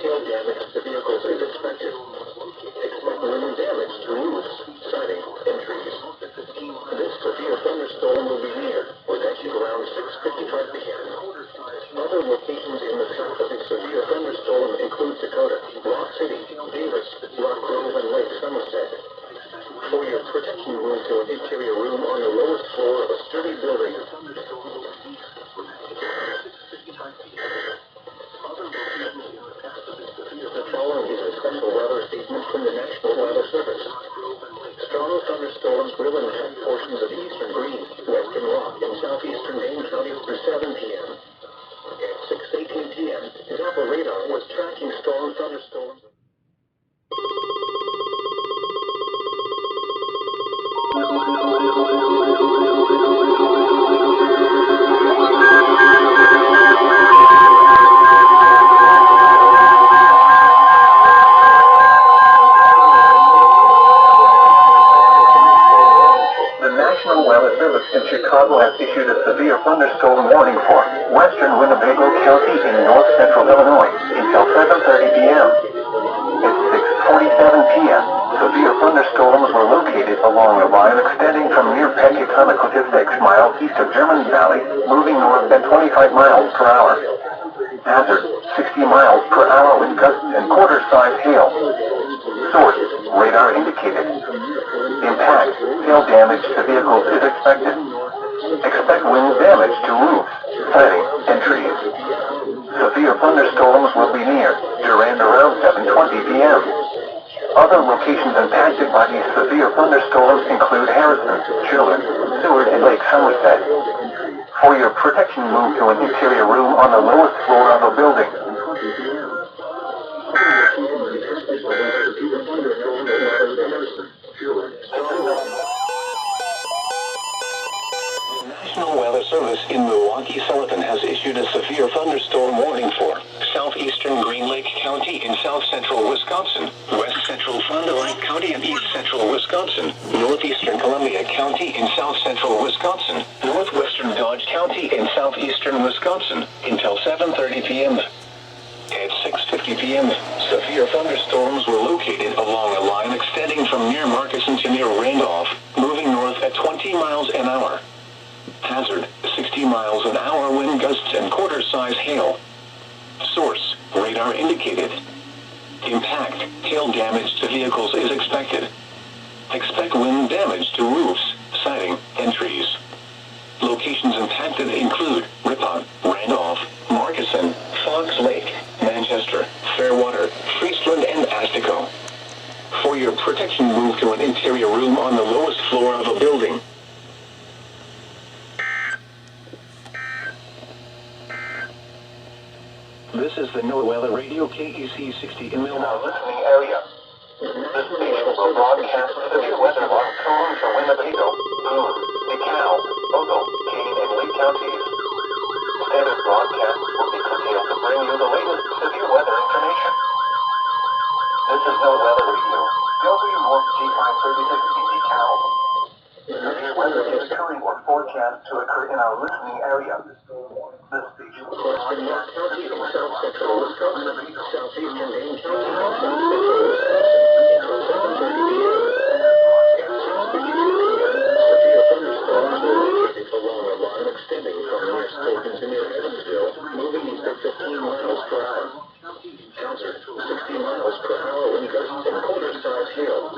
Hail damage to vehicles is expected. Expect wind damage to roofs, siding, and trees. This severe thunderstorm will be near, with exit around 6:55 p.m. Other locations in the path of the severe thunderstorm include Dakota, Rock City, Davis, Rock Grove, and Lake Somerset. For your protection, move to an interior room on the lowest floor of a sturdy building. The following is a special weather statement from the National Weather Service. Strong thunderstorms will impact portions of eastern Greene, western Rock, and southeastern Dane counties through 7 p.m. At 6:18 p.m., Doppler radar was tracking strong thunderstorms. National Weather Service in Chicago has issued a severe thunderstorm warning for western Winnebago County in north central Illinois until 7:30 p.m. At 6:47 p.m., severe thunderstorms were located along a line extending from near Pecutonic to 6 miles east of German Valley, moving north at 25 miles per hour. Hazard, 60 miles per hour wind gusts and quarter-size hail. Source, radar indicated. Impact, hail damage to vehicles is expected. Expect wind damage to roofs, siding, and trees. Severe thunderstorms will be near Durand around 7:20 p.m. Other locations impacted by these severe thunderstorms include Harrison, Sherwood, Seward, and Lake Somerset. For your protection, move to an interior room on the lowest floor of a building. The National Weather Service in Milwaukee, Sullivan has issued a severe thunderstorm warning for southeastern Green Lake County in south-central Wisconsin, west-central Fond du Lac County in east-central Wisconsin, northeastern Columbia County in south-central Wisconsin, northwestern Dodge County in southeastern Wisconsin until 7:30 p.m. At 6:50 p.m., severe thunderstorms were located along a line extending from near Markeson to near Randolph, moving north at 20 miles an hour. Hazard, 60 miles an hour wind gusts and quarter-size hail. Source, radar indicated. Impact, hail damage to vehicles is expected. Expect wind damage to roofs, siding, and trees. Locations impacted include Ripon, Randolph, Markeson, Fox Lake, Manchester, Fairwater, Friesland, and Astico. For your protection, move to an interior room on the lowest floor of a building. This is the NOAA Radio KEC 60 in Milwaukee listening area. This station will broadcast severe weather on tones for Winnebago, Boone, DeKalb, Ogle, Kane, and Lake counties. Standard broadcasts will be curtailed to bring you the latest severe weather information. This is NOAA Radio, W1G536 in DeKalb. Severe weather is occurring or forecast to occur in our listening area. This station will broadcast County in south-central Wisconsin, southeastern Dane County, and central Wisconsin until 7:30 p.m. At 6:52 p.m., severe thunderstorms were located along a line extending from near Stoughton to near Evansville, moving east at 15 miles per hour. Hazard, 60 miles per hour wind gusts and quarter-size hail.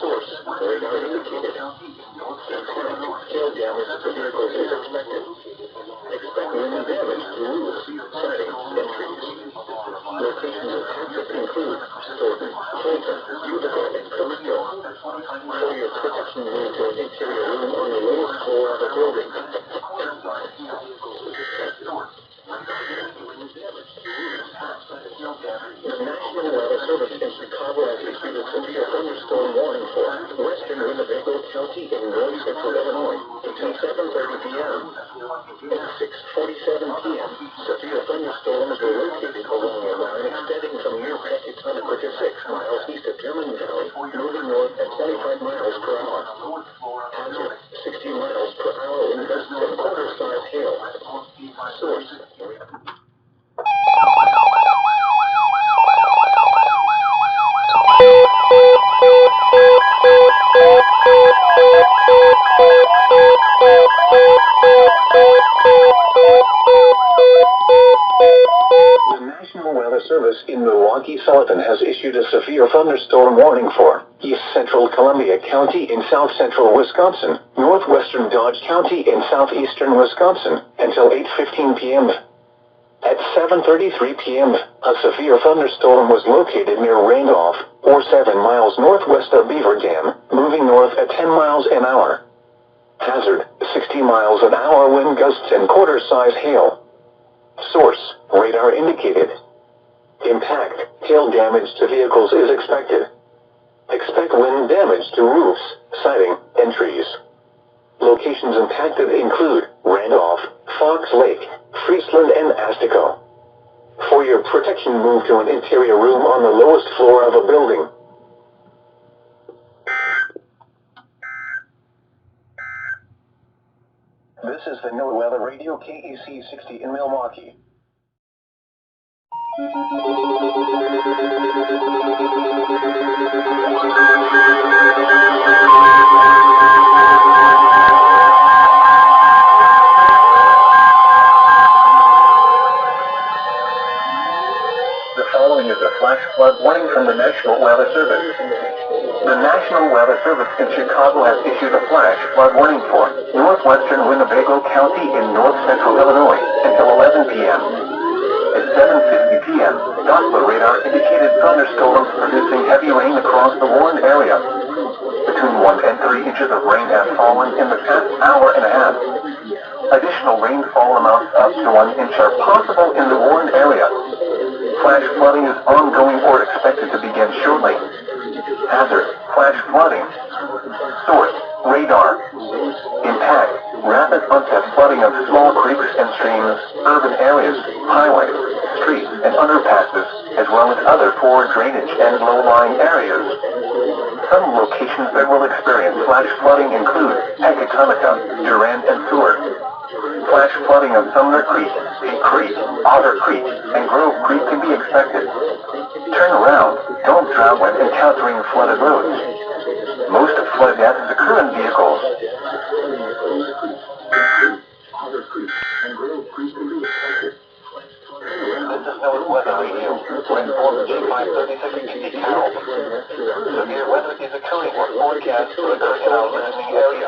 Source, radar indicated. Impact, hail damage to vehicles is expected. Expect wind damage to roofs, siding, and trees. Locations impacted include Stoughton, Fulton, Utica, and Cookeville. For your protection, move to an interior room on the lowest floor of a building. The National Weather Service in Chicago has issued a severe thunderstorm warning for western Winnebago County in north central Illinois until 7:30 p.m. At 6:47 p.m., severe thunderstorms were located along a line extending from near Pecutonic to 6 miles east of German Valley, moving north at 25 miles per hour. Hazard, 60 miles per hour wind gusts and quarter-size hail. Source. National Weather Service in Milwaukee, Sullivan has issued a severe thunderstorm warning for East Central Columbia County in south central Wisconsin, northwestern Dodge County in southeastern Wisconsin, until 8:15 p.m. At 7:33 p.m., a severe thunderstorm was located near Randolph, or 7 miles northwest of Beaver Dam, moving north at 10 miles an hour. Hazard, 60 miles an hour wind gusts and quarter-size hail. Source, radar indicated. Impact, hail damage to vehicles is expected. Expect wind damage to roofs, siding, and trees. Locations impacted include Randolph, Fox Lake, Friesland, and Astico. For your protection, move to an interior room on the lowest floor of a building. This is the NOAA Weather Radio KEC 60 in Milwaukee. The following is a flash flood warning from the National Weather Service. The National Weather Service in Chicago has issued a flash flood warning for northwestern Winnebago County in north central Illinois until 11 p.m. At 7:50 p.m., Doppler radar indicated thunderstorms producing heavy rain across the Warren area. Between 1 and 3 inches of rain have fallen in the past hour and a half. Additional rainfall amounts up to 1 inch are possible in the Warren area. Flash flooding is ongoing or expected to begin shortly. Hazard, flash flooding. Source, radar. Impact, rapid onset flooding of small creeks and streams, urban areas, highways, streets, and underpasses, as well as other poor drainage and low-lying areas. Some locations that will experience flash flooding include Pecatonica, Durand, and Seward. Flash flooding of Sumner Creek, Peak Creek, Otter Creek, and Grove Creek can be expected. Turn around, don't drown when encountering flooded roads. Most of flood deaths occur in vehicles. Otter Creek and Grove Creek can be expected. This is NOAA Weather Radio. Wind force G536 in DeKalb. Severe weather is occurring or forecast to occur in our listening area.